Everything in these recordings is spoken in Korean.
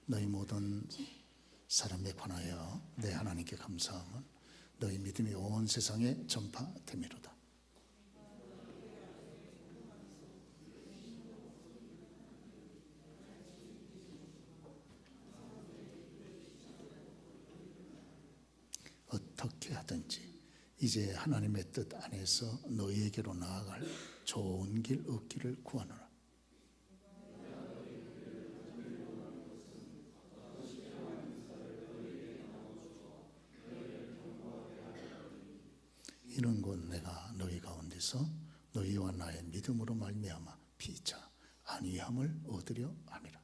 너희 모든 사람에 관하여 내 하나님께 감사함은 너희 믿음이 온 세상에 전파됨이로다. 어떻게 하든지 이제 하나님의 뜻 안에서 너희에게로 나아갈 좋은 길 얻기를 구하노라. 이는 곧 내가 너희 가운데서 너희와 나의 믿음으로 말미암아 피차 안위함을 얻으려 함이라.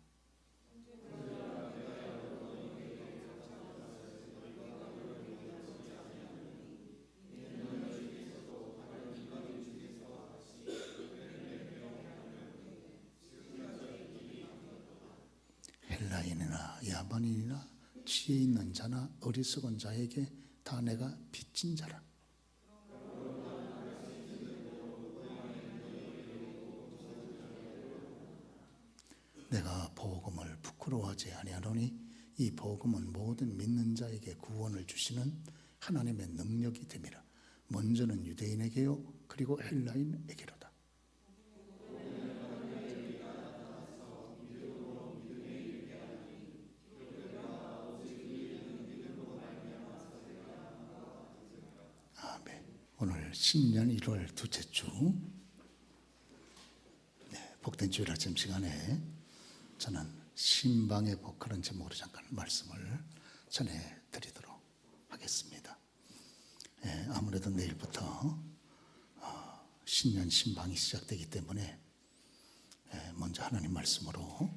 헬라인이나 야만인이나 지혜 있는 자나 어리석은 자에게 다 내가 빚진 자라. 내가 복음을 부끄러워하지 아니하노니 이 복음은 모든 믿는 자에게 구원을 주시는 하나님의 능력이 됨이라. 먼저는 유대인에게요 그리고 헬라인에게로다. 아멘. 오늘 신년 1월 둘째 주, 복된 주일 아침 시간에 저는 신방의 복 그런 제목으로 잠깐 말씀을 전해드리도록 하겠습니다. 아무래도 내일부터 신년 신방이 시작되기 때문에 먼저 하나님 말씀으로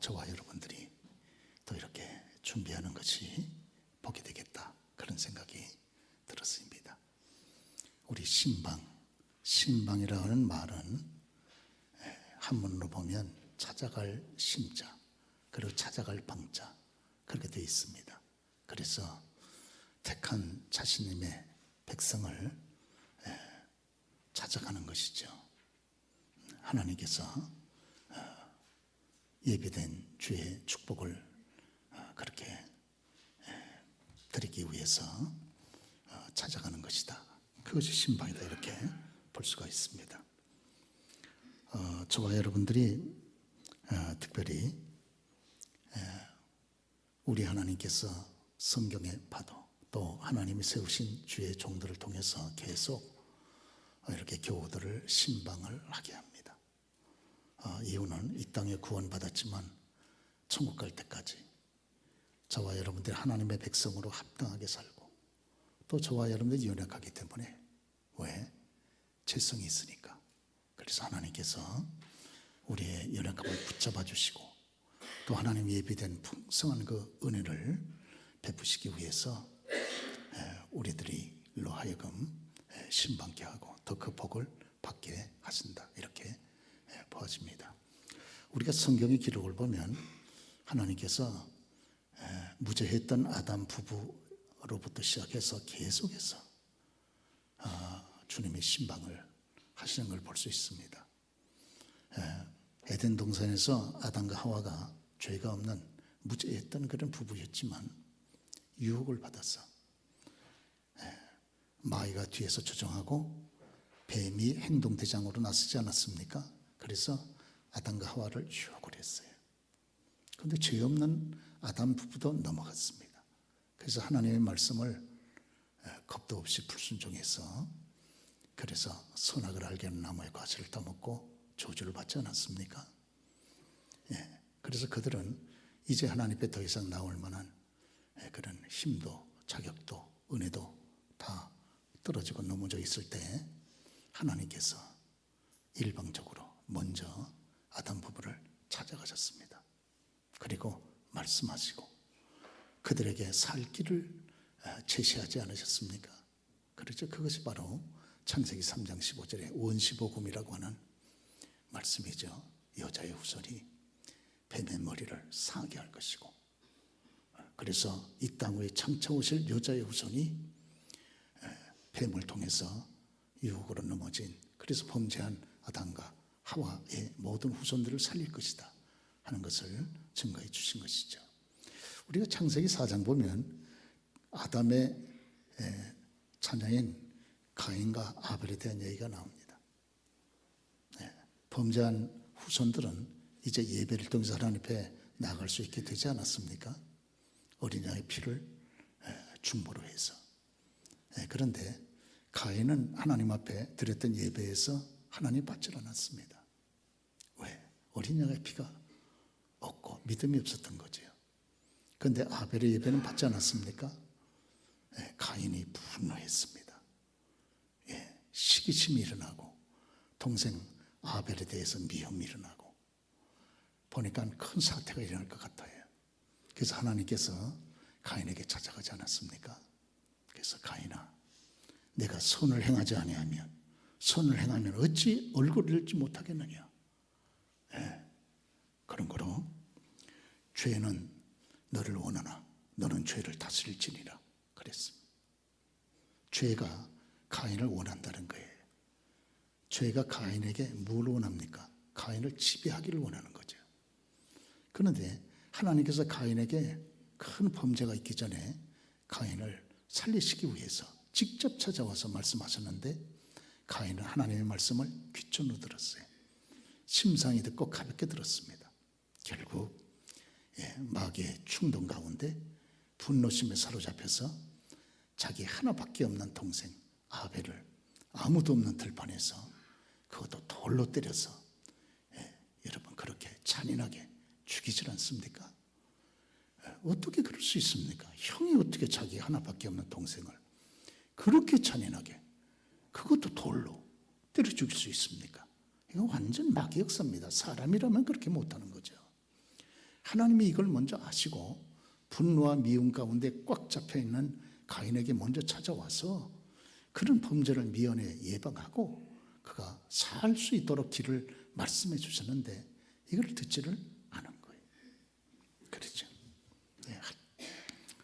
저와 여러분들이 또 이렇게 준비하는 것이 복이 되겠다 그런 생각이 들었습니다. 우리 신방이라고 하는 말은 한문으로 보면 찾아갈 심자 그리고 찾아갈 방자 그렇게 되어 있습니다. 그래서 택한 자신님의 백성을 찾아가는 것이죠. 하나님께서 예비된 주의 축복을 그렇게 드리기 위해서 찾아가는 것이다. 그것이 신방이다 이렇게 볼 수가 있습니다. 저와 여러분들이 특별히 우리 하나님께서 성경의 파도 또 하나님이 세우신 주의 종들을 통해서 계속 이렇게 교우들을 신방을 하게 합니다. 이유는 이 땅에 구원받았지만 천국 갈 때까지 저와 여러분들이 하나님의 백성으로 합당하게 살고 또 저와 여러분들이 연약하기 때문에 왜? 죄성이 있으니까. 그래서 하나님께서 우리의 연약함을 붙잡아 주시고 또 하나님 예비된 풍성한 그 은혜를 베푸시기 위해서 우리들이로 하여금 신방케 하고 더 그 복을 받게 하신다 이렇게 보아집니다. 우리가 성경의 기록을 보면 하나님께서 무죄했던 아담 부부로부터 시작해서 계속해서 주님의 신방을 하시는 걸 볼 수 있습니다. 에덴 동산에서 아담과 하와가 죄가 없는 무죄했던 그런 부부였지만 유혹을 받아서 마귀가 뒤에서 조종하고 뱀이 행동대장으로 나서지 않았습니까? 그래서 아담과 하와를 유혹을 했어요. 그런데 죄 없는 아담 부부도 넘어갔습니다. 그래서 하나님의 말씀을 겁도 없이 불순종해서 그래서 선악을 알게 하는 나무의 과실을 따먹고 저주를 받지 않았습니까? 그래서 그들은 이제 하나님 앞에 더 이상 나올 만한 그런 힘도 자격도 은혜도 다 떨어지고 넘어져 있을 때 하나님께서 일방적으로 먼저 아담 부부를 찾아가셨습니다. 그리고 말씀하시고 그들에게 살 길을 제시하지 않으셨습니까? 그렇죠. 그것이 바로 창세기 3장 15절에 원시복음이라고 하는 말씀이죠. 여자의 후손이 뱀의 머리를 상하게 할 것이고 그래서 이 땅 위에 창차오실 여자의 후손이 뱀을 통해서 유혹으로 넘어진 그래서 범죄한 아담과 하와의 모든 후손들을 살릴 것이다 하는 것을 증거해 주신 것이죠. 우리가 창세기 4장 보면 아담의 자녀인 가인과 아벨에 대한 얘기가 나옵니다. 범죄한 후손들은 이제 예배를 통해서 하나님 앞에 나아갈 수 있게 되지 않았습니까? 어린 양의 피를 중보로 해서. 그런데 가인은 하나님 앞에 드렸던 예배에서 하나님 받지 않았습니다. 왜? 어린 양의 피가 없고 믿음이 없었던 거죠. 그런데 아벨의 예배는 받지 않았습니까? 가인이 분노했습니다. 시기심이 일어나고 동생 아벨에 대해서 미움이 일어나고 보니까 큰 사태가 일어날 것 같아요. 그래서 하나님께서 가인에게 찾아가지 않았습니까? 그래서 가인아, 내가 선을 행하지 아니하면, 선을 행하면 어찌 얼굴을 잃지 못하겠느냐. 그런 거로 죄는 너를 원하나 너는 죄를 다스릴지니라 그랬습니다. 죄가 가인을 원한다는 거예요. 죄가 가인에게 뭘 원합니까? 가인을 지배하기를 원하는 거죠. 그런데 하나님께서 가인에게 큰 범죄가 있기 전에 가인을 살리시기 위해서 직접 찾아와서 말씀하셨는데 가인은 하나님의 말씀을 귀천으로 들었어요. 심상이 듣고 가볍게 들었습니다. 결국 마귀의 충동 가운데 분노심에 사로잡혀서 자기 하나밖에 없는 동생 아벨을 아무도 없는 들판에서 그것도 돌로 때려서 여러분 그렇게 잔인하게 죽이질 않습니까? 어떻게 그럴 수 있습니까? 형이 어떻게 자기 하나밖에 없는 동생을 그렇게 잔인하게 그것도 돌로 때려 죽일 수 있습니까? 이거 완전 마귀 역사입니다. 사람이라면 그렇게 못하는 거죠. 하나님이 이걸 먼저 아시고 분노와 미움 가운데 꽉 잡혀있는 가인에게 먼저 찾아와서 그런 범죄를 미연에 예방하고 그가 살 수 있도록 길을 말씀해 주셨는데 이걸 듣지를 않은 거예요. 그렇죠.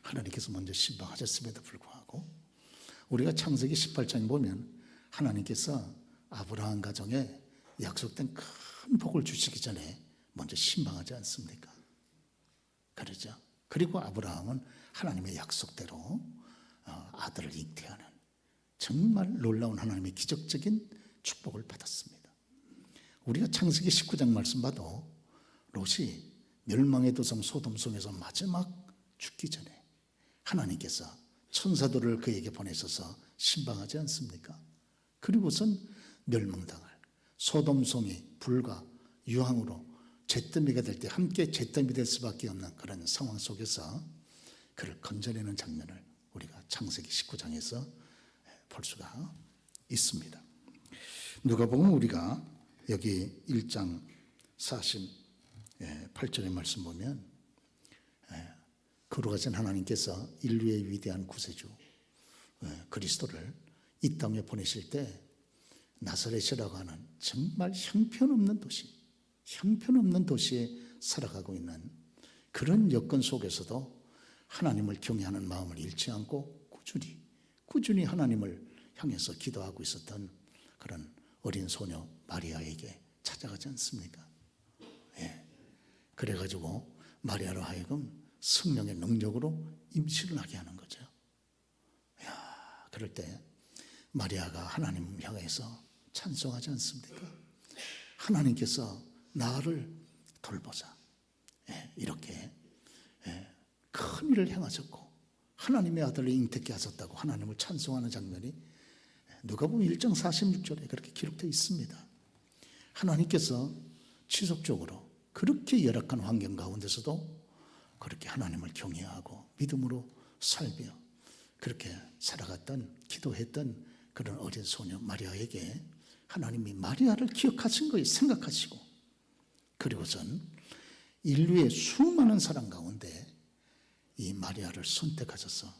하나님께서 먼저 신방하셨음에도 불구하고 우리가 창세기 18장에 보면 하나님께서 아브라함 가정에 약속된 큰 복을 주시기 전에 먼저 신방하지 않습니까? 그러죠. 그리고 아브라함은 하나님의 약속대로 아들을 잉태하는 정말 놀라운 하나님의 기적적인 축복을 받았습니다. 우리가 창세기 19장 말씀 봐도 롯이 멸망의 도성 소돔성에서 마지막 죽기 전에 하나님께서 천사들을 그에게 보내셔서 신방하지 않습니까? 그리고선 멸망당할 소돔성이 불과 유황으로 잿더미가 될 때 함께 잿더미 될 수밖에 없는 그런 상황 속에서 그를 건져내는 장면을 우리가 창세기 19장에서 볼 수가 있습니다. 누가복음 우리가 여기 1장 48절의 말씀 보면 거룩하신 하나님께서 인류의 위대한 구세주 그리스도를 이 땅에 보내실 때 나사렛이라고 하는 정말 형편없는 도시에 살아가고 있는 그런 여건 속에서도 하나님을 경외하는 마음을 잃지 않고 꾸준히 하나님을 향해서 기도하고 있었던 그런 어린 소녀 마리아에게 찾아가지 않습니까? 그래가지고 마리아로 하여금 성령의 능력으로 임신을 하게 하는 거죠. 그럴 때 마리아가 하나님을 향해서 찬송하지 않습니까? 하나님께서 나를 돌보자. 이렇게 큰 일을 행하셨고 하나님의 아들을 잉태케 하셨다고 하나님을 찬송하는 장면이 누가복음 1장 46절에 그렇게 기록되어 있습니다. 하나님께서 지속적으로 그렇게 열악한 환경 가운데서도 그렇게 하나님을 경외하고 믿음으로 살며 그렇게 살아갔던 기도했던 그런 어린 소녀 마리아에게 하나님이 마리아를 기억하신 거예요. 생각하시고 그리고선 인류의 수많은 사람 가운데 이 마리아를 선택하셔서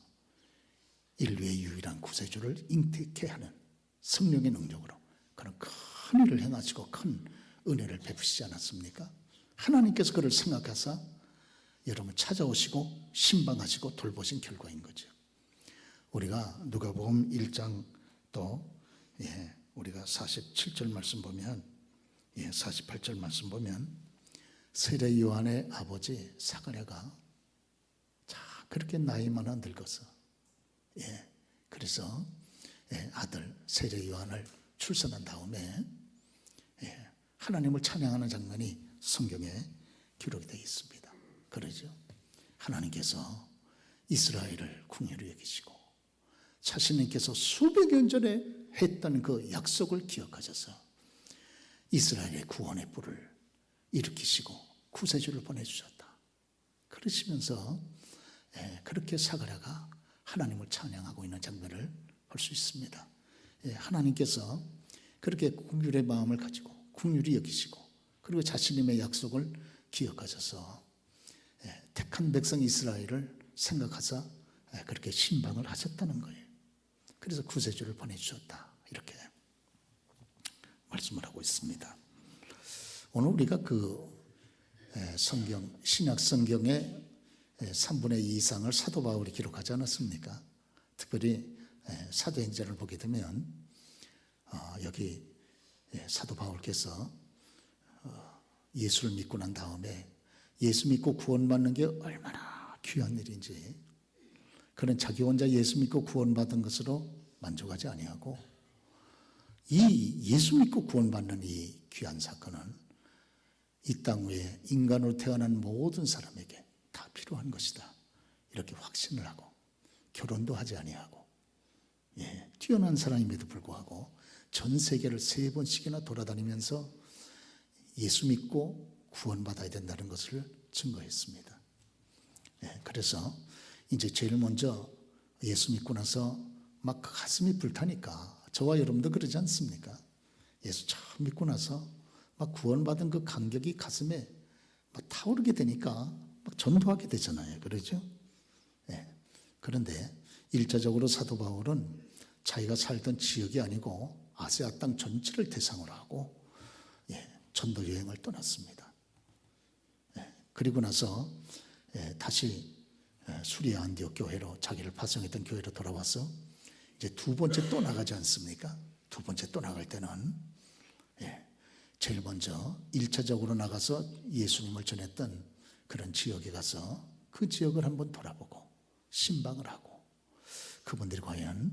인류의 유일한 구세주를 잉태케 하는 성령의 능력으로 그런 큰 일을 행하시고 큰 은혜를 베푸시지 않았습니까? 하나님께서 그를 생각하사 여러분 찾아오시고 신방하시고 돌보신 결과인 거죠. 우리가 누가복음 1장 또 우리가 47절 말씀 보면 48절 말씀 보면 세례 요한의 아버지 사가랴가 그렇게 나이 많아 늙었어. 그래서 아들 세례 요한을 출산한 다음에 하나님을 찬양하는 장면이 성경에 기록이 되어 있습니다. 그러죠. 하나님께서 이스라엘을 긍휼히 여기시고 자신님께서 수백 년 전에 했던 그 약속을 기억하셔서 이스라엘의 구원의 뿔을 일으키시고 구세주를 보내주셨다. 그러시면서 그렇게 사가랴가 하나님을 찬양하고 있는 장면을 볼 수 있습니다. 하나님께서 그렇게 긍휼의 마음을 가지고 긍휼히 여기시고 그리고 자신님의 약속을 기억하셔서 택한 백성 이스라엘을 생각하사 그렇게 신방을 하셨다는 거예요. 그래서 구세주를 보내주셨다. 이렇게 말씀을 하고 있습니다. 오늘 우리가 그 성경, 신약 성경의 3분의 2 이상을 사도 바울이 기록하지 않았습니까? 특별히 사도행전을 보게 되면 여기 사도 바울께서 예수를 믿고 난 다음에 예수 믿고 구원받는 게 얼마나 귀한 일인지, 그는 자기 혼자 예수 믿고 구원받은 것으로 만족하지 아니하고 이 예수 믿고 구원받는 이 귀한 사건은 이 땅 위에 인간으로 태어난 모든 사람에게 다 필요한 것이다. 이렇게 확신을 하고 결혼도 하지 아니하고 뛰어난 사람임에도 불구하고 전 세계를 3번씩이나 돌아다니면서 예수 믿고 구원받아야 된다는 것을 증거했습니다. 그래서 이제 제일 먼저 예수 믿고 나서 막 가슴이 불타니까 저와 여러분도 그러지 않습니까? 예수 처음 믿고 나서 막 구원받은 그 감격이 가슴에 막 타오르게 되니까 막 전도하게 되잖아요. 그러죠? 그런데 1차적으로 사도 바울은 자기가 살던 지역이 아니고 아시아 땅 전체를 대상으로 하고 전도 여행을 떠났습니다. 그리고 나서 다시 수리아 안디옥 교회로 자기를 파송했던 교회로 돌아와서 이제 두 번째 또 나가지 않습니까? 두 번째 또 나갈 때는 제일 먼저 1차적으로 나가서 예수님을 전했던 그런 지역에 가서 그 지역을 한번 돌아보고 신방을 하고 그분들이 과연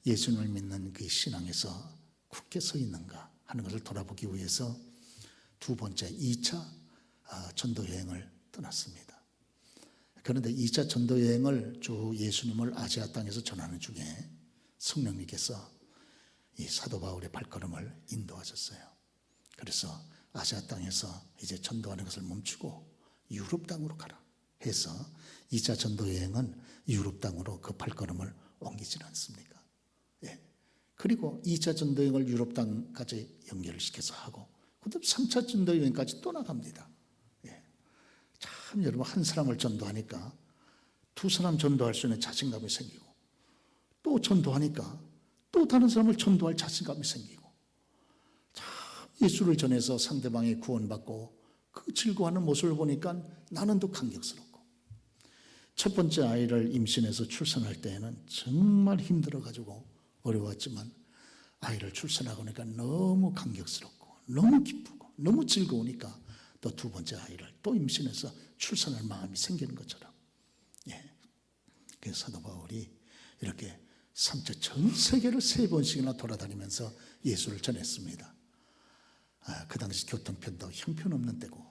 예수님을 믿는 그 신앙에서 굳게 서 있는가 하는 것을 돌아보기 위해서 두 번째 2차 전도 여행을 떠났습니다. 그런데 2차 전도 여행을 쭉 예수님을 아시아 땅에서 전하는 중에 성령님께서 이 사도 바울의 발걸음을 인도하셨어요. 그래서 아시아 땅에서 이제 전도하는 것을 멈추고 유럽 땅으로 가라 해서 2차 전도 여행은 유럽 땅으로 그 발걸음을 옮기질 않습니까? 그리고 2차 전도 여행을 유럽 땅까지 연결을 시켜서 하고 그다음 3차 전도 여행까지 또 나갑니다. 참 여러분, 한 사람을 전도하니까 두 사람 전도할 수 있는 자신감이 생기고 또 전도하니까 또 다른 사람을 전도할 자신감이 생기고 참 예수를 전해서 상대방이 구원받고 그 즐거워하는 모습을 보니까 나는 더 감격스럽고 첫 번째 아이를 임신해서 출산할 때에는 정말 힘들어가지고 어려웠지만 아이를 출산하고 나니까 너무 감격스럽고 너무 기쁘고 너무 즐거우니까 또 두 번째 아이를 또 임신해서 출산할 마음이 생기는 것처럼 그래서 사도 바울이 이렇게 3차 전 세계를 3번씩이나 돌아다니면서 예수를 전했습니다. 그 당시 교통편도 형편없는 때고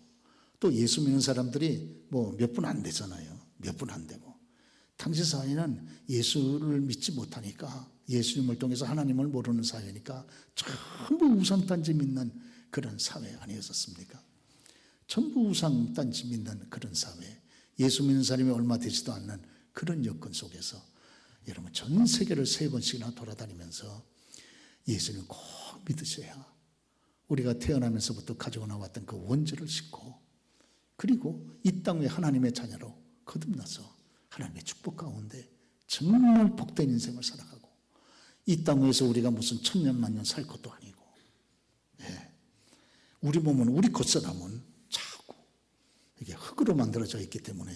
또 예수 믿는 사람들이 뭐 몇 분 안 되잖아요. 몇 분 안 되고 당시 사회는 예수를 믿지 못하니까 예수님을 통해서 하나님을 모르는 사회니까 전부 우상단지 믿는 그런 사회 아니었습니까? 전부 우상단지 믿는 그런 사회, 예수 믿는 사람이 얼마 되지도 않는 그런 여건 속에서 여러분 전 세계를 3번씩이나 돌아다니면서 예수님 꼭 믿으셔야 우리가 태어나면서부터 가지고 나왔던 그 원죄를 씻고 그리고 이 땅 위에 하나님의 자녀로 거듭나서 하나님의 축복 가운데 정말 복된 인생을 살아가고 이 땅 위에서 우리가 무슨 천년 만년 살 것도 아니고 우리 몸은 우리 겉사람은 자꾸 이게 흙으로 만들어져 있기 때문에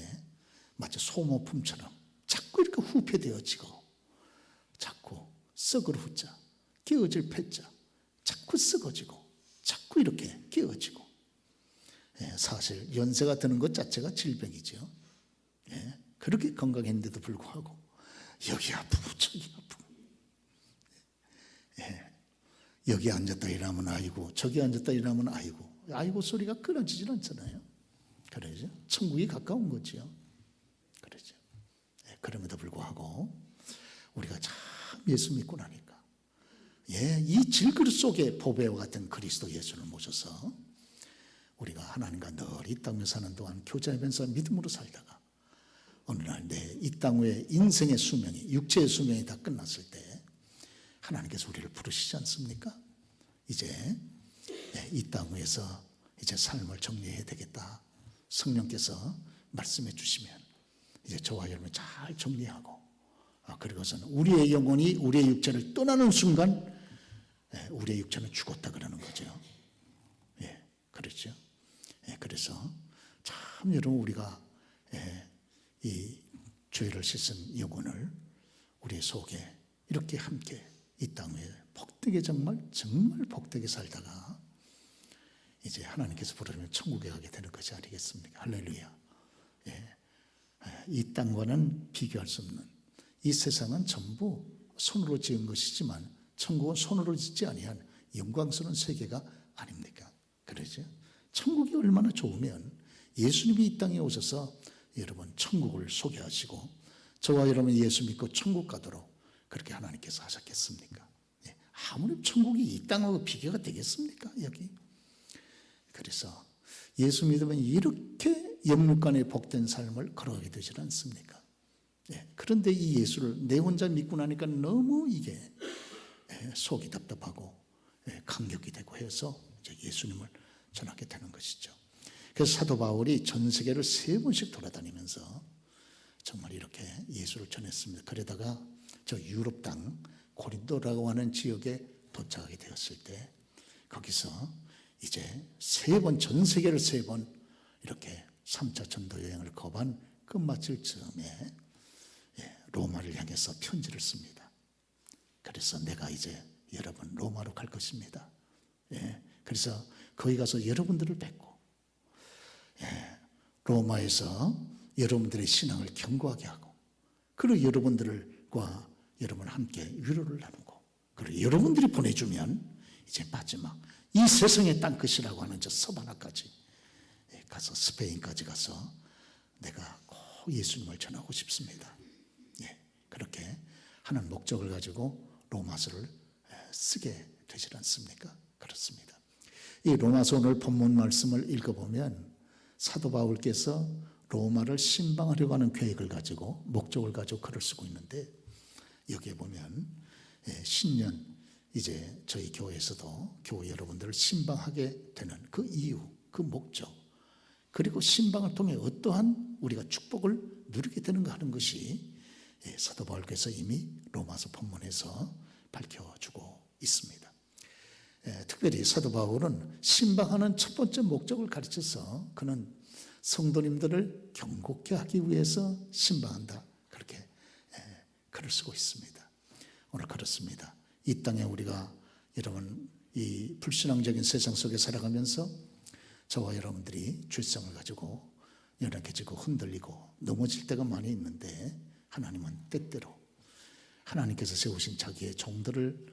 마치 소모품처럼 자꾸 이렇게 후패되어지고 자꾸 썩을 후자 깨어질 패자 자꾸 썩어지고 자꾸 이렇게 깨어지고 사실 연세가 드는 것 자체가 질병이죠. 예, 그렇게 건강했는데도 불구하고 여기 아프고 저기 아프고, 예, 여기 앉았다 일하면 아이고 저기 앉았다 일하면 아이고 소리가 끊어지질 않잖아요. 그러죠. 천국이 가까운 거지요. 그러죠. 예, 그럼에도 불구하고 우리가 참 예수 믿고 나니까, 예, 이 질그릇 속에 보배와 같은 그리스도 예수를 모셔서 우리가 하나님과 늘 이 땅에 사는 동안 교제하면서 믿음으로 살다가 어느 날 내 이 땅 외의 인생의 수명이, 육체의 수명이 다 끝났을 때 하나님께서 우리를 부르시지 않습니까? 이제 이 땅 위에서 이제 삶을 정리해야 되겠다. 성령께서 말씀해 주시면 이제 저와 여러분이 잘 정리하고, 그리고서는 우리의 영혼이 우리의 육체를 떠나는 순간 우리의 육체는 죽었다 그러는 거죠. 예, 그렇죠. 예, 그래서 참 여러분 우리가 이 죄를 씻은 영혼을 우리 속에 이렇게 함께 이 땅에 복되게 정말 복되게 살다가 이제 하나님께서 부르면 천국에 가게 되는 것이 아니겠습니까? 할렐루야. 예, 이 땅과는 비교할 수 없는, 이 세상은 전부 손으로 지은 것이지만 천국은 손으로 짓지 아니한 영광스러운 세계가 아닙니까? 그러죠? 천국이 얼마나 좋으면 예수님이 이 땅에 오셔서 여러분 천국을 소개하시고 저와 여러분 예수 믿고 천국 가도록 그렇게 하나님께서 하셨겠습니까? 예, 아무리 천국이 이 땅하고 비교가 되겠습니까? 여기. 그래서 예수 믿으면 이렇게 영육간의 복된 삶을 걸어가게 되지 않습니까? 예, 그런데 이 예수를 내 혼자 믿고 나니까 너무 이게 속이 답답하고 감격이 되고 해서 이제 예수님을 전하게 되는 것이죠. 그래서 사도 바울이 전 세계를 3번씩 돌아다니면서 정말 이렇게 예수를 전했습니다. 그러다가 저 유럽 땅 고린도라고 하는 지역에 도착하게 되었을 때 거기서 이제 3번, 전 세계를 3번 이렇게 3차 전도 여행을 거반 끝마칠 즈음에 로마를 향해서 편지를 씁니다. 그래서 내가 이제 여러분 로마로 갈 것입니다. 그래서 거기 가서 여러분들을 뵙고 로마에서 여러분들의 신앙을 견고하게 하고, 그리고 여러분들과 여러분 함께 위로를 나누고, 그리고 여러분들이 보내주면 이제 마지막 이 세상의 땅끝이라고 하는 저 서바나까지 가서 스페인까지 가서 내가 꼭 예수님을 전하고 싶습니다. 그렇게 하는 목적을 가지고 로마서를 쓰게 되질 않습니까? 그렇습니다. 이 로마서 오늘 본문 말씀을 읽어보면 사도 바울께서 로마를 신방하려고 하는 계획을 가지고 목적을 가지고 글을 쓰고 있는데, 여기에 보면 신년 이제 저희 교회에서도 교회 여러분들을 신방하게 되는 그 이유, 그 목적, 그리고 신방을 통해 어떠한 우리가 축복을 누리게 되는가 하는 것이 사도 바울께서 이미 로마서 본문에서 밝혀주고 있습니다. 특별히 사도 바울은 신방하는 첫 번째 목적을 가르쳐서 그는 성도님들을 경고케 하기 위해서 신방한다, 그렇게 글을 쓰고 있습니다. 오늘 그렇습니다. 이 땅에 우리가 여러분 이 불신앙적인 세상 속에 살아가면서 저와 여러분들이 죄성을 가지고 연약해지고 흔들리고 넘어질 때가 많이 있는데, 하나님은 때때로 하나님께서 세우신 자기의 종들을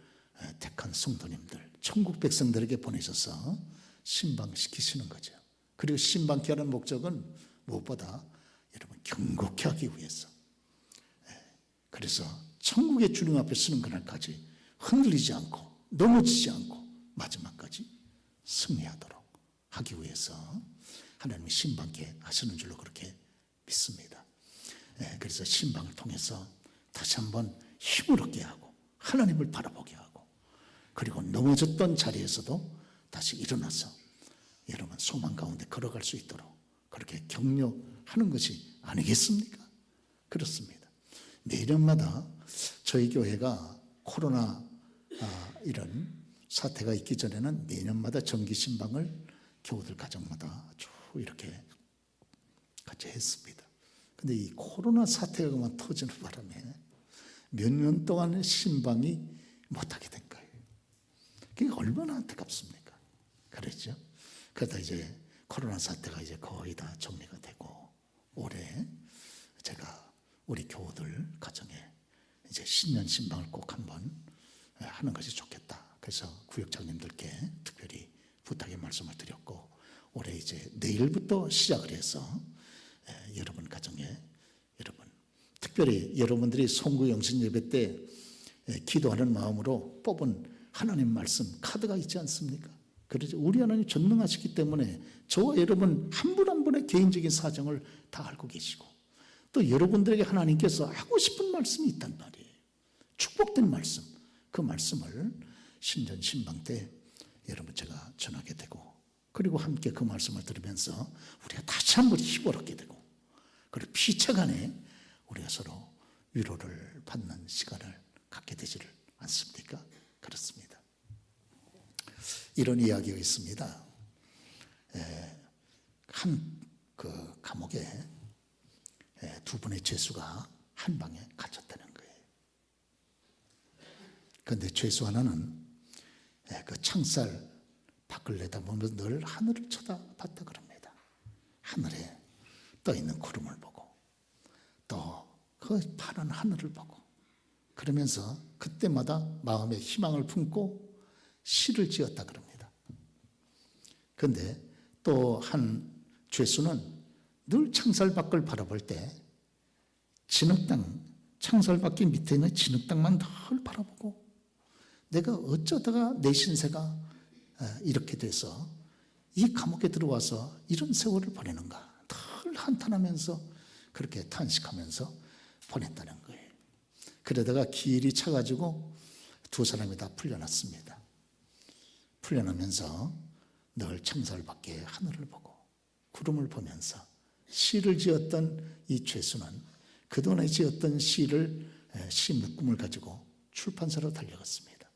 택한 성도님들, 천국 백성들에게 보내셔서 신방시키시는 거죠. 그리고 신방케 하는 목적은 무엇보다 여러분 경고케 하기 위해서, 그래서 천국의 주님 앞에 서는 그날까지 흔들리지 않고 넘어지지 않고 마지막까지 승리하도록 하기 위해서 하나님이 신방케 하시는 줄로 그렇게 믿습니다. 그래서 신방을 통해서 다시 한번 힘을 얻게 하고 하나님을 바라보게 하고, 그리고 넘어졌던 자리에서도 다시 일어나서 여러분 소망 가운데 걸어갈 수 있도록 그렇게 격려하는 것이 아니겠습니까? 그렇습니다. 매년마다 저희 교회가 코로나 이런 사태가 있기 전에는 매년마다 정기 신방을 교우들 가정마다 쭉 이렇게 같이 했습니다. 근데 이 코로나 사태가 그만 터지는 바람에 몇 년 동안 신방이 못하게 된 거예요. 그게 얼마나 안타깝습니까? 그랬죠. 그러다 이제 코로나 사태가 이제 거의 다 정리가 되고 올해 제가 우리 교우들 가정에 이제 신년 신방을 꼭 한번 하는 것이 좋겠다. 그래서 구역장님들께 특별히 부탁의 말씀을 드렸고 올해 이제 내일부터 시작을 해서 여러분 가정에 여러분 특별히 여러분들이 송구영신 예배 때 기도하는 마음으로 뽑은 하나님 말씀 카드가 있지 않습니까? 그래서 우리 하나님 전능하시기 때문에 저와 여러분 한 분 한 분의 개인적인 사정을 다 알고 계시고 또 여러분들에게 하나님께서 하고 싶은 말씀이 있단 말이에요. 축복된 말씀, 그 말씀을 신전 신방 때 여러분 제가 전하게 되고 그리고 함께 그 말씀을 들으면서 우리가 다시 한번 힘을 얻게 되고 그리고 피차간에 우리가 서로 위로를 받는 시간을 갖게 되지를 않습니까? 그렇습니다. 이런 이야기가 있습니다. 한 그 감옥에 두 분의 죄수가 한 방에 갇혔다는 거예요. 그런데 죄수 하나는 그 창살 밖을 내다보면서 늘 하늘을 쳐다봤다 그럽니다. 하늘에 떠 있는 구름을 보고 또 그 파란 하늘을 보고 그러면서 그때마다 마음에 희망을 품고 시를 지었다 그럽니다. 그런데 또 한 죄수는 늘 창살밖을 바라볼 때 진흙땅, 창살밖 밑에 있는 진흙땅만 늘 바라보고 내가 어쩌다가 내 신세가 이렇게 돼서 이 감옥에 들어와서 이런 세월을 보내는가 늘 한탄하면서 그렇게 탄식하면서 보냈다는 거예요. 그러다가 길이 차가지고 두 사람이 다 풀려났습니다. 풀려나면서 늘 창살 밖에 하늘을 보고 구름을 보면서 시를 지었던 이 죄수는 그동안에 지었던 시를 시 묶음을 가지고 출판사로 달려갔습니다.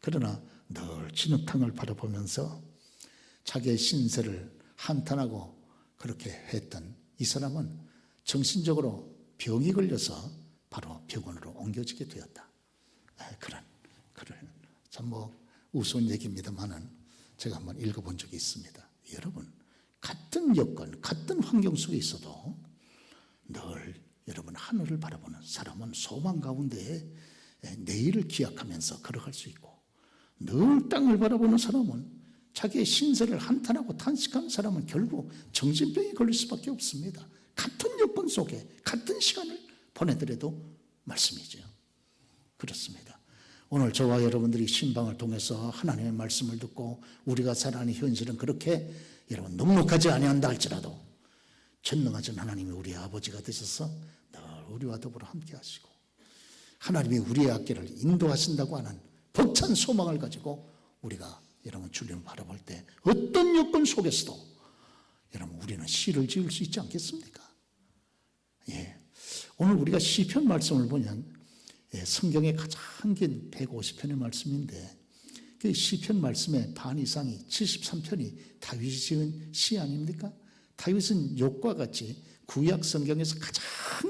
그러나 늘 진흙탕을 바라보면서 자기의 신세를 한탄하고 그렇게 했던 이 사람은 정신적으로 병이 걸려서 바로 병원으로 옮겨지게 되었다. 그런 참 우스운 얘기입니다만은 제가 한번 읽어본 적이 있습니다. 여러분 같은 여건, 같은 환경 속에 있어도 늘 여러분 하늘을 바라보는 사람은 소망 가운데 내일을 기약하면서 걸어갈 수 있고 늘 땅을 바라보는 사람은 자기의 신세를 한탄하고 탄식하는 사람은 결국 정신병이 걸릴 수밖에 없습니다. 같은 여건 속에 같은 시간을 보내더라도 말씀이죠. 그렇습니다. 오늘 저와 여러분들이 신방을 통해서 하나님의 말씀을 듣고 우리가 살아가는 현실은 그렇게 여러분 넉넉하지 아니한다 할지라도 전능하신 하나님이 우리의 아버지가 되셔서 늘 우리와 더불어 함께 하시고 하나님이 우리의 앞길을 인도하신다고 하는 벅찬 소망을 가지고 우리가 여러분 주님을 바라볼 때 어떤 여건 속에서도 여러분 우리는 시를 지을 수 있지 않겠습니까? 오늘 우리가 시편 말씀을 보면 성경의 가장 긴 150편의 말씀인데 그 시편 말씀의 반 이상이 73편이 다윗이 지은 시 아닙니까? 다윗은 욥과 같이 구약 성경에서 가장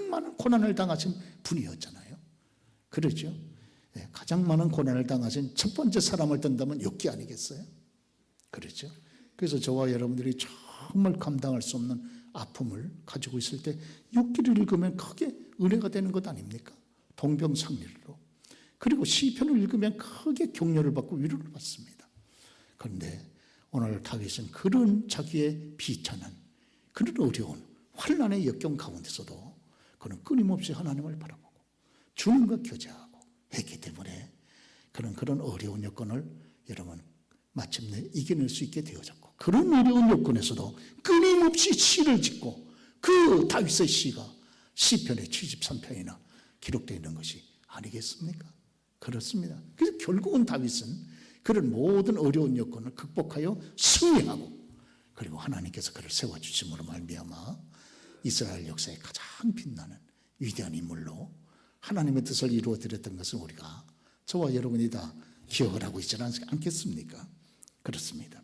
많은 고난을 당하신 분이었잖아요. 그렇죠? 가장 많은 고난을 당하신 첫 번째 사람을 든다면 욥기 아니겠어요? 그렇죠? 그래서 저와 여러분들이 정말 감당할 수 없는 아픔을 가지고 있을 때 욥기를 읽으면 크게 은혜가 되는 것 아닙니까? 동병상련으로. 그리고 시편을 읽으면 크게 격려를 받고 위로를 받습니다. 그런데 오늘 다윗은 그런 자기의 비천한 그런 어려운 환난의 역경 가운데서도 그는 끊임없이 하나님을 바라보고 주님과 교제하고 했기 때문에 그런 어려운 여건을 여러분 마침내 이겨낼 수 있게 되어졌고 그런 어려운 여건에서도 끊임없이 시를 짓고 그 다윗의 시가 시편의 73편이나 기록되어 있는 것이 아니겠습니까? 그렇습니다. 그래서 결국은 다윗은 그런 모든 어려운 여건을 극복하여 승리하고 그리고 하나님께서 그를 세워주심으로 말미암아 이스라엘 역사에 가장 빛나는 위대한 인물로 하나님의 뜻을 이루어드렸던 것을 우리가 저와 여러분이 다 기억을 하고 있지는 않겠습니까? 그렇습니다.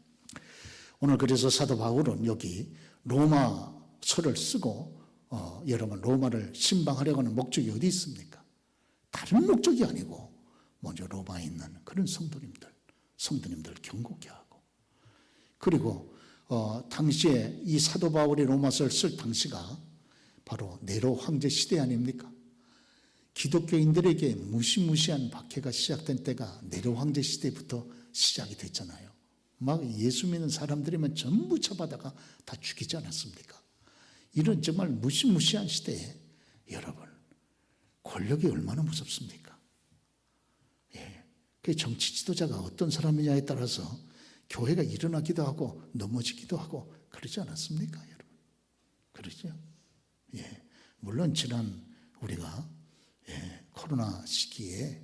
오늘 그래서 사도 바울은 여기 로마서를 쓰고 여러분 로마를 신방하려고 하는 목적이 어디 있습니까? 다른 목적이 아니고 먼저 로마에 있는 그런 성도님들 경고케 하고 그리고 당시에 이 사도 바울이 로마서를 쓸 당시가 바로 네로 황제 시대 아닙니까? 기독교인들에게 무시무시한 박해가 시작된 때가 네로 황제 시대부터 시작이 됐잖아요. 막 예수 믿는 사람들이면 전부 잡아다가 다 죽이지 않았습니까? 이런 정말 무시무시한 시대에 여러분, 권력이 얼마나 무섭습니까? 예. 그 정치 지도자가 어떤 사람이냐에 따라서 교회가 일어나기도 하고 넘어지기도 하고 그러지 않았습니까, 여러분? 그러죠? 예. 물론 지난 우리가 코로나 시기에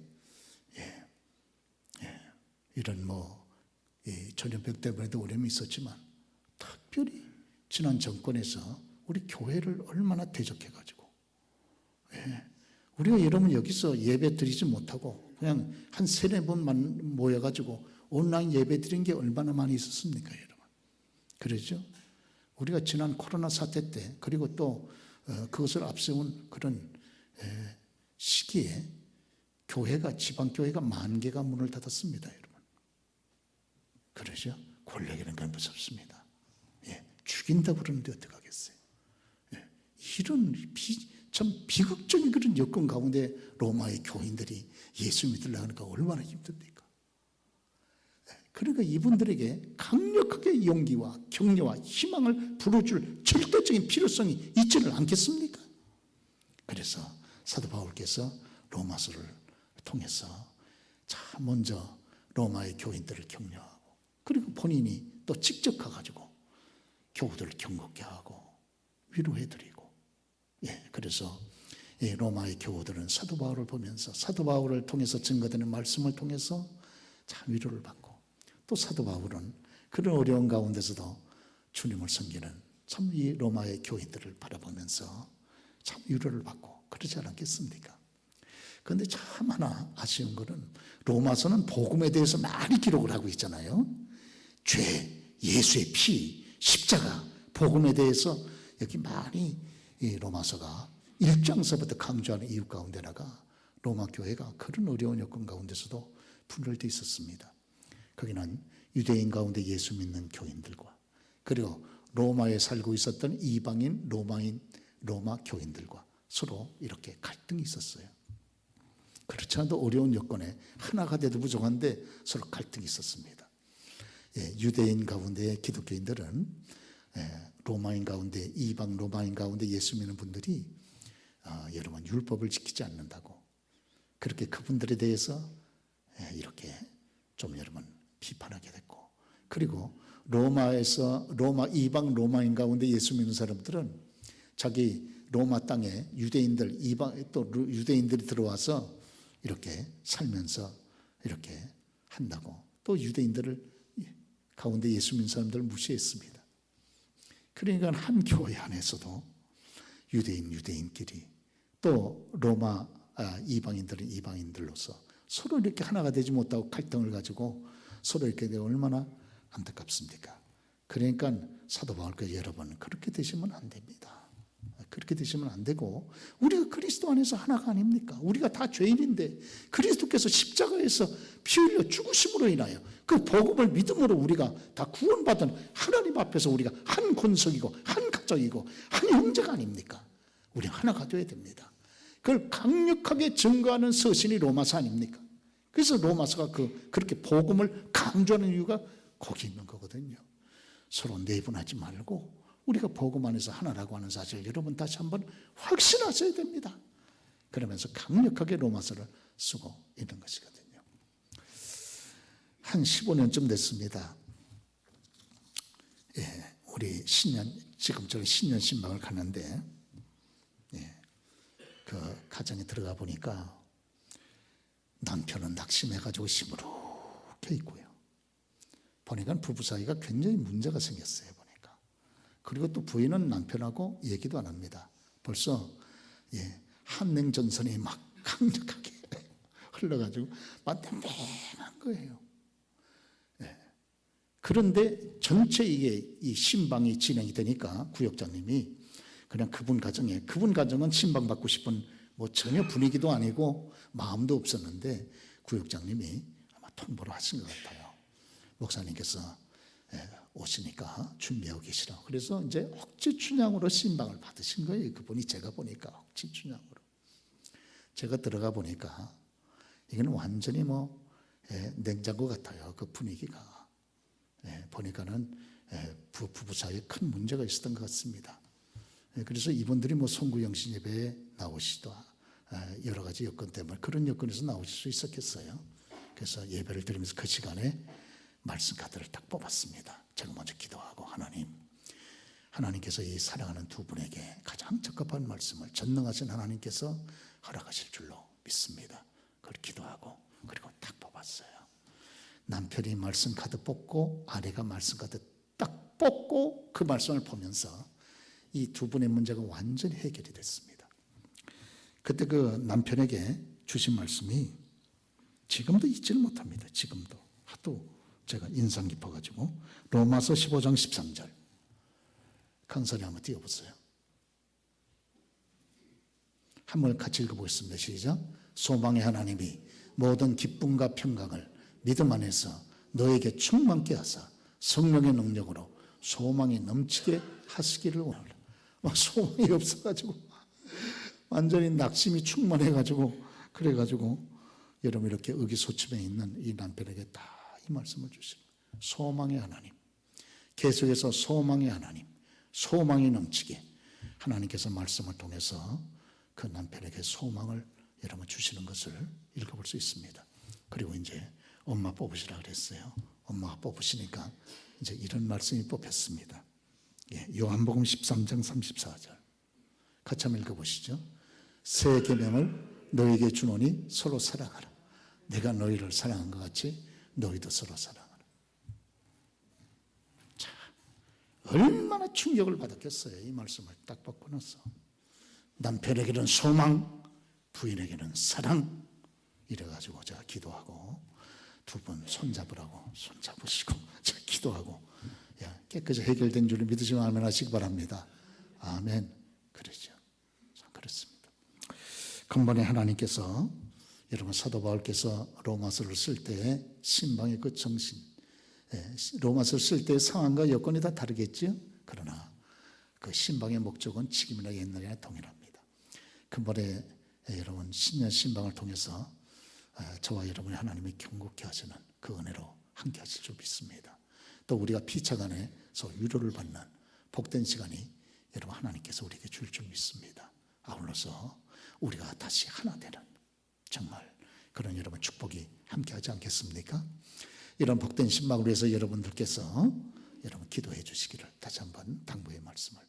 이런 전염병 때문에도 어려움이 있었지만 특별히 지난 정권에서 우리 교회를 얼마나 대적해가지고 우리가 여러분 여기서 예배 드리지 못하고 그냥 한 3-4번만 모여가지고 온라인 예배 드린 게 얼마나 많이 있었습니까, 여러분? 그러죠? 우리가 지난 코로나 사태 때 그리고 또 그것을 앞세운 그런 시기에 교회가 지방교회가 10,000개가 문을 닫았습니다, 여러분. 그러죠? 권력이라는 건 무섭습니다. 죽인다 그러는데 어떡하겠어요? 이런 참 비극적인 그런 여건 가운데 로마의 교인들이 예수 믿으려고 하니까 얼마나 힘듭니까? 그러니까 이분들에게 강력하게 용기와 격려와 희망을 불어줄 절대적인 필요성이 있지를 않겠습니까? 그래서 사도 바울께서 로마서를 통해서 먼저 로마의 교인들을 격려하고 그리고 본인이 또 직접 가가지고 교우들을 경고케 하고 위로해드리고 그래서 로마의 교우들은 사도 바울을 보면서 사도 바울을 통해서 증거되는 말씀을 통해서 참 위로를 받고 또 사도 바울은 그런 어려운 가운데서도 주님을 섬기는 참 이 로마의 교인들을 바라보면서 참 위로를 받고 그러지 않았겠습니까? 그런데 참 하나 아쉬운 거는 로마서는 복음에 대해서 많이 기록을 하고 있잖아요. 죄, 예수의 피, 십자가, 복음에 대해서 여기 많이 이 로마서가 1장서부터 강조하는 이유 가운데 하나가 로마 교회가 그런 어려운 여건 가운데서도 분열되어 있었습니다. 거기는 유대인 가운데 예수 믿는 교인들과 그리고 로마에 살고 있었던 이방인 로마 교인들과 서로 이렇게 갈등이 있었어요. 그렇지 않아도 어려운 여건에 하나가 돼도 부족한데 서로 갈등이 있었습니다. 유대인 가운데 기독교인들은 로마인 가운데 이방 로마인 가운데 예수 믿는 분들이 여러분 율법을 지키지 않는다고 그렇게 그분들에 대해서 이렇게 좀 여러분 비판하게 됐고 그리고 로마 이방 로마인 가운데 예수 믿는 사람들은 자기 로마 땅에 유대인들 이방 또 유대인들이 들어와서 이렇게 살면서 이렇게 한다고 또 유대인들을 가운데 예수 믿는 사람들을 무시했습니다. 그러니까 한 교회 안에서도 유대인끼리 또 로마 이방인들은 이방인들로서 서로 이렇게 하나가 되지 못하고 갈등을 가지고 서로 이렇게 되어 얼마나 안타깝습니까? 그러니까 사도 바울께서 여러분 그렇게 되시면 안 됩니다. 그렇게 되시면 안 되고 우리가 그리스도 안에서 하나가 아닙니까? 우리가 다 죄인인데 그리스도께서 십자가에서 피 흘려 죽으심으로 인하여 그 복음을 믿음으로 우리가 다 구원받은 하나님 앞에서 우리가 한 권속이고 한 가족이고 한 형제가 아닙니까? 우리 하나가 되어야 됩니다. 그걸 강력하게 증거하는 서신이 로마서 아닙니까? 그래서 로마서가 그렇게 복음을 강조하는 이유가 거기 있는 거거든요. 서로 내분하지 말고 우리가 복음 안에서 하나라고 하는 사실 여러분 다시 한번 확신하셔야 됩니다. 그러면서 강력하게 로마서를 쓰고 있는 것이거든요. 한 15년쯤 됐습니다. 우리 지금 저희 신년 신방을 가는데 그 가정에 들어가 보니까 남편은 낙심해가지고 시무룩해 있고요. 보니까 부부 사이가 굉장히 문제가 생겼어요. 보니까. 그리고 또 부인은 남편하고 얘기도 안 합니다. 벌써 한냉전선이 막 강력하게 흘러가지고 막 맹맹한 거예요. 그런데 전체 이 신방이 진행이 되니까 구역장님이 그냥 그분 가정은 신방받고 싶은 전혀 분위기도 아니고 마음도 없었는데 구역장님이 아마 통보를 하신 것 같아요. 목사님께서 오시니까 준비하고 계시라고. 그래서 이제 억지 춘향으로 신방을 받으신 거예요. 그분이 제가 보니까 억지 춘향으로. 제가 들어가 보니까 이거는 완전히 냉장고 같아요. 그 분위기가. 보니까는 부부 사이에 큰 문제가 있었던 것 같습니다. 그래서 이분들이 송구영신 예배에 나오시도 여러 가지 여건 때문에 그런 여건에서 나오실 수 있었겠어요. 그래서 예배를 드리면서 그 시간에 말씀 카드를 딱 뽑았습니다. 제가 먼저 기도하고 하나님께서 이 사랑하는 두 분에게 가장 적합한 말씀을 전능하신 하나님께서 허락하실 줄로 믿습니다. 그걸 기도하고 그리고 딱 뽑았어요. 남편이 말씀 카드 뽑고 아내가 말씀 카드 딱 뽑고 그 말씀을 보면서 이 두 분의 문제가 완전히 해결이 됐습니다. 그때 그 남편에게 주신 말씀이 지금도 잊지를 못합니다. 지금도 하도 제가 인상 깊어가지고 로마서 15장 13절 강선이 한번 띄워보세요. 한번 같이 읽어보겠습니다. 시작. 소망의 하나님이 모든 기쁨과 평강을 믿음 안에서 너에게 충만케 하사 성령의 능력으로 소망이 넘치게 하시기를 원합니다. 소망이 없어가지고 완전히 낙심이 충만해가지고 그래가지고 여러분 이렇게 의기소침해 있는 이 남편에게 다 이 말씀을 주십니다. 소망의 하나님, 계속해서 소망의 하나님, 소망이 넘치게 하나님께서 말씀을 통해서 그 남편에게 소망을 여러분 주시는 것을 읽어볼 수 있습니다. 그리고 이제 엄마 뽑으시라 그랬어요. 엄마가 뽑으시니까 이제 이런 말씀이 뽑혔습니다. 요한복음 13장 34절 같이 한번 읽어보시죠. 새 계명을 너에게 주노니 서로 사랑하라. 내가 너희를 사랑한 것 같이 너희도 서로 사랑하라. 자, 얼마나 충격을 받았겠어요. 이 말씀을 딱 받고 나서 남편에게는 소망, 부인에게는 사랑 이래가지고 제가 기도하고 두 분 손잡으라고 손잡으시고 제가 기도하고 깨끗이 해결된 줄을 믿으시면 아멘 하시기 바랍니다. 아멘. 그러죠. 그렇습니다. 근본에 하나님께서 여러분 사도 바울께서 로마서를 쓸 때 신방의 그 정신, 로마서를 쓸 때 상황과 여건이 다 다르겠죠. 그러나 그 신방의 목적은 지금이나 옛날이나 동일합니다. 근본에 여러분 신년 신방을 통해서 저와 여러분이 하나님이 경고케 하시는 그 은혜로 함께 하실 줄 믿습니다. 또 우리가 피차간에서 위로를 받는 복된 시간이 여러분 하나님께서 우리에게 줄 믿습니다. 아울러서 우리가 다시 하나 되는 정말 그런 여러분 축복이 함께 하지 않겠습니까? 이런 복된 신방을 위해서 여러분들께서 여러분 기도해 주시기를 다시 한번 당부의 말씀을